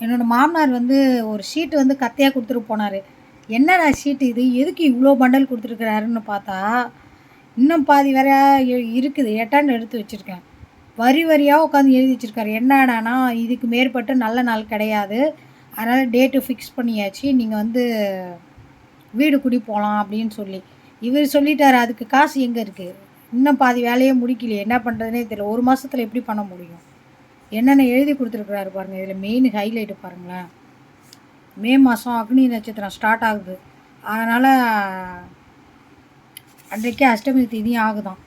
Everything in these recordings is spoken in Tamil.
என்னோடய மாமனார் வந்து ஒரு ஷீட்டு வந்து கத்தையாக கொடுத்துட்டு போனார். என்னடா ஷீட்டு இது, எதுக்கு இவ்வளோ பண்டல் கொடுத்துருக்குறாருன்னு பார்த்தா, இன்னும் பாதி வேற இருக்குது, எட்டாண்டு எடுத்து வச்சுருக்கேன். வரி வரியாக உட்காந்து எழுதி வச்சுருக்காரு. என்னடானா, இதுக்கு மேற்பட்டு நல்ல நாள் கிடையாது, அதனால் டேட்டு ஃபிக்ஸ் பண்ணியாச்சு, நீங்கள் வந்து வீடு குடி போகலாம் அப்படின்னு சொல்லி. இவர் சொல்லிட்டாரு, அதுக்கு காசு எங்கே இருக்குது? இன்னும் பாதி வேலையே முடிக்கலையே, என்ன பண்ணுறதுனே தெரியல. ஒரு மாதத்தில் எப்படி பண்ண முடியும்? என்னென்ன எழுதி கொடுத்துருக்குறாரு பாருங்கள். இதில் மெயின் ஹைலைட்டு பாருங்களேன். மே மாதம் அக்னி நட்சத்திரம் ஸ்டார்ட் ஆகுது, அதனால் அன்றைக்கே அஷ்டமி தேதியும் ஆகுதான்.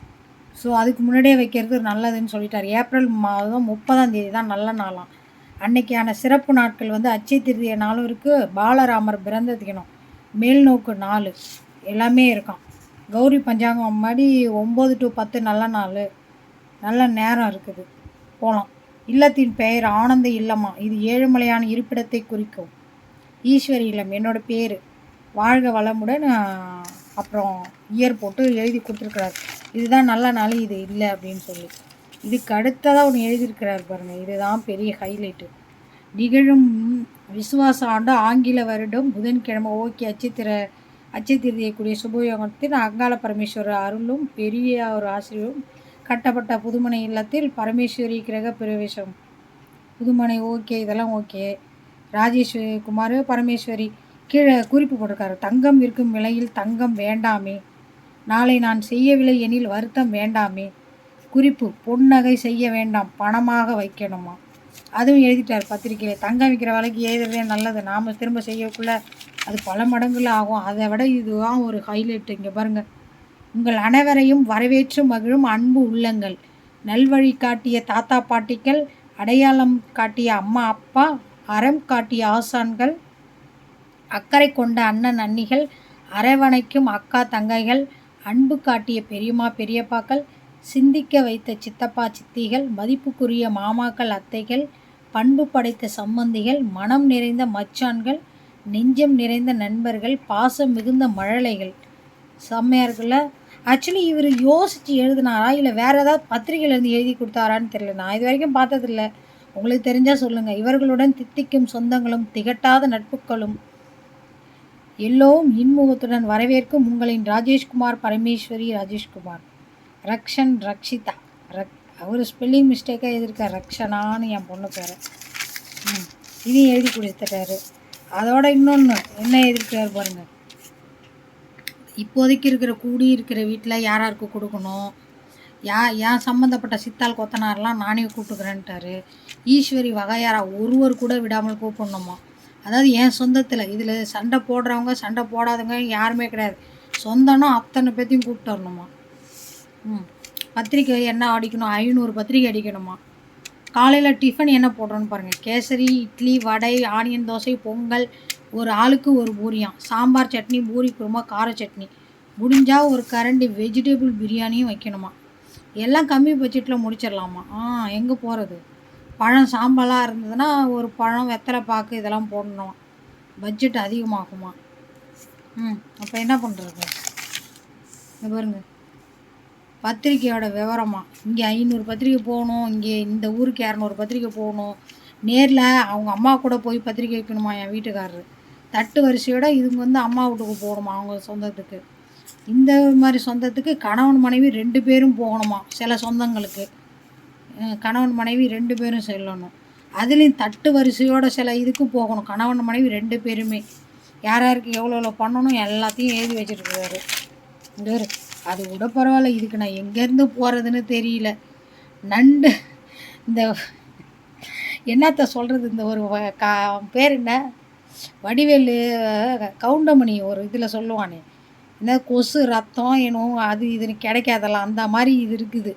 ஸோ அதுக்கு முன்னாடியே வைக்கிறது நல்லதுன்னு சொல்லிட்டார். ஏப்ரல் மாதம் 30ஆம் தேதி தான் நல்ல நாளாம். அன்னைக்கான சிறப்பு நாட்கள் வந்து அச்சய திருதிய நாளும் இருக்குது, பாலராமர் பிறந்த தினம், மேல்நோக்கு நாள் எல்லாமே இருக்கான். கௌரி பஞ்சாங்கம் மாதிரி 9 to 10 நல்ல நாள், நல்ல நேரம் இருக்குது, போகலாம். இல்லத்தின் பெயர் ஆனந்த இல்லமா, இது ஏழுமலையான இருப்பிடத்தை குறிக்கும். ஈஸ்வரி இல்லம் என்னோட பேர். வாழ்க வளமுடன். அப்புறம் இயர் போட்டு எழுதி கொடுத்துருக்குறாரு. இதுதான் நல்ல நாள், இது இல்லை அப்படின்னு சொல்லி. இதுக்கு அடுத்ததாக ஒன்று எழுதியிருக்கிறார் பாருங்கள், இதுதான் பெரிய ஹைலைட்டு. நிகழும் விசுவாச ஆண்டு ஆங்கில வருடம் புதன்கிழமை. ஓகே, அச்சத்திருதியக்கூடிய சுபயோகத்தின் அங்காள பரமேஸ்வரர் அருளும் பெரிய ஒரு ஆசிரியரும் கட்டப்பட்ட புதுமனை இல்லத்தில் பரமேஸ்வரி கிரக பிரவேசம். புதுமனை ஓகே, இதெல்லாம் ஓகே. ராஜேஸ்வரி குமார் பரமேஸ்வரி கீழே குறிப்பு போட்டிருக்காரு. தங்கம் இருக்கும் விலையில் தங்கம் வேண்டாமே, நாளை நான் செய்யவில்லை எனில் வருத்தம் வேண்டாமே. குறிப்பு, பொன்னகை செய்ய வேண்டாம், பணமாக வைக்கணுமா. அதுவும் எழுதிட்டார் பத்திரிக்கையில். தங்கம் விற்கிற விலைக்கு எழுதுறதே நல்லது, நாம் திரும்ப செய்யக்குள்ளே அது பல மடங்குல ஆகும். அதை விட இதுதான் ஒரு ஹைலைட். இங்கே பாருங்கள், உங்கள் அனைவரையும் வரவேற்று மகிழும் அன்பு உள்ளங்கள், நல்வழி காட்டிய தாத்தா பாட்டிகள், அடையாளம் காட்டிய அம்மா அப்பா, அறம் காட்டிய ஆசான்கள், அக்கறை கொண்ட அண்ணன் அண்ணிகள், அரவணைக்கும் அக்கா தங்கைகள், அன்பு காட்டிய பெரியம்மா பெரியப்பாக்கள், சிந்திக்க வைத்த சித்தப்பா சித்திகள், மதிப்புக்குரிய மாமாக்கள் அத்தைகள், பண்பு படைத்த சம்பந்திகள், மனம் நிறைந்த மச்சான்கள், நெஞ்சம் நிறைந்த நண்பர்கள், பாசம் மிகுந்த மழலைகள். செம்மையாருக்குல்ல. ஆக்சுவலி இவர் யோசித்து எழுதினாரா இல்லை வேறு ஏதாவது பத்திரிகையிலேருந்து எழுதி கொடுத்தாரான்னு தெரியல. நான் இது வரைக்கும் பார்த்ததில்ல, உங்களுக்கு தெரிஞ்சால் சொல்லுங்கள். இவர்களுடன் தித்திக்கும் சொந்தங்களும் திகட்டாத நட்புகளும் எல்லோரும் இன்முகத்துடன் வரவேற்கும் உங்களின் ராஜேஷ்குமார் பரமேஸ்வரி. ராஜேஷ்குமார் ரக்ஷன் ரக்ஷிதா. அவர் ஸ்பெல்லிங் மிஸ்டேக்காக எழுதியிருக்கார், ரக்ஷனான்னு என் பொண்ணு பேர். இதையும் எழுதி கொடுத்துட்டாரு. அதோட இன்னொன்று என்ன எழுதியிருக்காரு பாருங்கள். இப்போதைக்கு இருக்கிற கூடி இருக்கிற வீட்டில் யாராருக்கு கொடுக்கணும், ஏன் சம்மந்தப்பட்ட சித்தால் கொத்தனாரெலாம் நானே கூப்பிட்டுக்கிறேன்ட்டாரு. ஈஸ்வரி வகையாரா ஒருவர் கூட விடாமல் கூப்பிடணுமா. அதாவது என் சொந்தத்தில் இதில் சண்டை போடுறவங்க சண்டை போடாதவங்க யாருமே கிடையாது, சொந்தம்னா அத்தனை பேர்த்தையும் கூப்பிட்டு வரணுமா. பத்திரிக்கை என்ன அடிக்கணும், 500 பத்திரிக்கை அடிக்கணுமா. காலையில் டிஃபன் என்ன போடுறோன்னு பாருங்கள். கேசரி, இட்லி, வடை, ஆனியன் தோசை, பொங்கல், ஒரு ஆளுக்கு ஒரு பூரியாம், சாம்பார் சட்னி, பூரி குருமா, கார சட்னி, முடிஞ்சால் ஒரு கரண்டி வெஜிடபிள் பிரியாணியும் வைக்கணுமா. எல்லாம் கம்மி பட்ஜெட்டில் முடிச்சிடலாமா. எங்கே போகிறது. பழம் சாம்பலாக இருந்ததுன்னா ஒரு பழம், வெத்தலை பாக்கு இதெல்லாம் போடணும், பட்ஜெட் அதிகமாகுமா. அப்போ என்ன பண்ணுறது. இங்கே பாருங்க, பத்திரிக்கையோட விவரமா. இங்கே 500 பத்திரிக்கை போகணும், இங்கே இந்த ஊருக்கு 200 பத்திரிக்கை போகணும், நேரில் அவங்க அம்மா கூட போய் பத்திரிக்கை வைக்கணுமா என் வீட்டுக்காரரு. தட்டு வரிசையோட இதுங்க வந்து அம்மா வீட்டுக்கு போகணுமா, அவங்க சொந்தத்துக்கு. இந்த மாதிரி சொந்தத்துக்கு கணவன் மனைவி 2 பேரும் போகணுமா. சில சொந்தங்களுக்கு கணவன் மனைவி 2 பேரும் செல்லணும். அதுலேயும் தட்டு வரிசையோடு சில இதுக்கு போகணும், கணவன் மனைவி 2 பேருமே. யார் யாருக்கு எவ்வளோ பண்ணணும் எல்லாத்தையும் எழுதி வச்சுருக்காரு. அது கூட பரவாயில்ல, இதுக்கு நான் எங்கேருந்து போகிறதுன்னு தெரியல. நண்டு இந்த என்னத்த சொல்கிறது, இந்த ஒரு பேர் என்ன, வடிவேலு கவுண்டமணி ஒரு இதில் சொல்லுவானே, என்ன கொசு ரத்தம் என்னும் அது இதுன்னு கிடைக்காதெல்லாம், அந்த மாதிரி இது இருக்குது.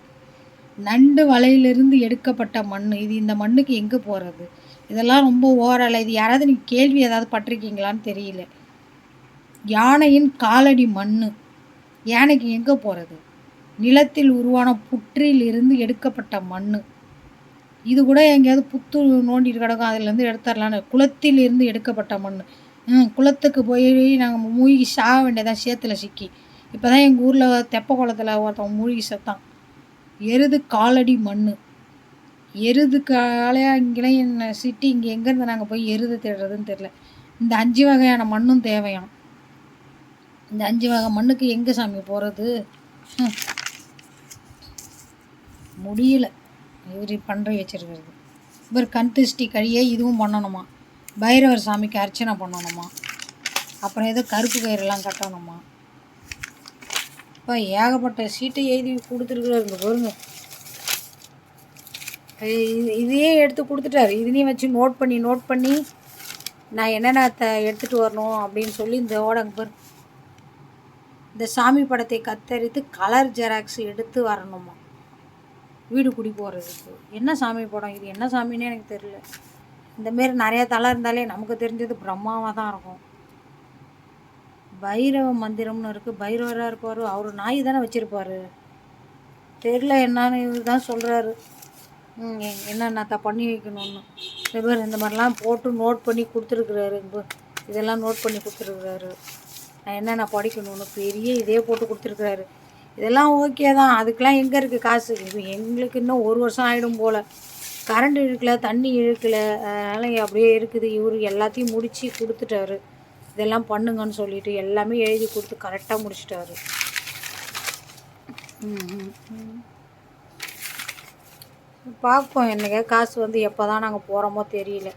நண்டு வலையிலிருந்து எடுக்கப்பட்ட மண் இது. இந்த மண்ணுக்கு எங்கே போகிறது. இதெல்லாம் ரொம்ப ஓரலை. இது யாராவது நீங்கள் கேள்வி ஏதாவது பட்டிருக்கீங்களான்னு தெரியல. யானையின் காலடி மண், யானைக்கு எங்கே போகிறது. நிலத்தில் உருவான புற்றில் இருந்து எடுக்கப்பட்ட மண். இது கூட எங்கேயாவது புத்து நோண்டிட்டு கிடக்கும், அதுலேருந்து எடுத்துடலான்னு. குளத்தில் இருந்து எடுக்கப்பட்ட மண். குளத்துக்கு போய் நாங்கள் மூழ்கி சாக வேண்டியதான், சேத்துல சிக்கி. இப்போ தான் எங்கள் ஊரில் தெப்ப குளத்தில் ஒருத்தவங்க மூழ்கி செத்தான். எருது காலடி மண். இங்கேயும் சிட்டி இங்கே எங்கேருந்து நாங்கள் போய் எருது தேடுறதுன்னு தெரில. இந்த 5 வகையான மண்ணும் தேவையாம். இந்த 5 வகை மண்ணுக்கு எங்கே சாமி போகிறது? முடியல இவர் பண்ணுற வச்சுருக்கிறது. இவர் கண் திருஷ்டி கழிய இதுவும் பண்ணணுமா, பைரவர் சாமிக்கு அர்ச்சனை பண்ணணுமா, அப்புறம் ஏதோ கருப்பு கயிறுலாம் கட்டணுமா. இப்போ ஏகப்பட்ட சீட்டை எழுதி கொடுத்துருக்குறாரு பாருங்க. இதையே எடுத்து கொடுத்துட்டாரு. இதுலேயும் வச்சு நோட் பண்ணி நான் என்னென்ன எடுத்துகிட்டு வரணும் அப்படின்னு சொல்லி இந்த ஓடங்க பாரு. இந்த சாமி படத்தை கத்தரித்து கலர் ஜெராக்ஸ் எடுத்து வரணுமா வீடு குடி போகிறதுக்கு. என்ன சாமி படம் இது? என்ன சாமின்னே எனக்கு தெரியல. இந்தமாரி நிறையா தலை இருந்தாலே நமக்கு தெரிஞ்சது பிரம்மாவாக தான் இருக்கும். பைரவ மந்திரம்னு இருக்குது. பைரவராக இருப்பார். அவர் நாய் தானே வச்சுருப்பார். தெரில என்னான்னு இவர் தான் சொல்கிறாரு என்னென்னத்த பண்ணி வைக்கணும்னு. பேர் இந்த மாதிரிலாம் போட்டு நோட் பண்ணி கொடுத்துருக்குறாரு. இதெல்லாம் நோட் பண்ணி கொடுத்துருக்குறாரு. நான் என்னென்ன படிக்கணும்னு பெரிய இதே போட்டு கொடுத்துருக்குறாரு. இதெல்லாம் ஓகே தான். அதுக்கெலாம் எங்கே இருக்குது காசு? இது எங்களுக்கு இன்னும் 1 வருஷம் ஆகிடும் போல். கரண்ட் இழுக்கலை, தண்ணி இழுக்கலை, அதனால் அப்படியே இருக்குது. இவர் எல்லாத்தையும் முடித்து கொடுத்துட்டாரு. இதெல்லாம் பண்ணுங்கன்னு சொல்லிவிட்டு எல்லாமே எழுதி கொடுத்து கரெக்டாக முடிச்சிட்டாரு. பார்ப்போம். என்னைக்கா காசு வந்து எப்போ தான் நாங்கள் போகிறோமோ தெரியல.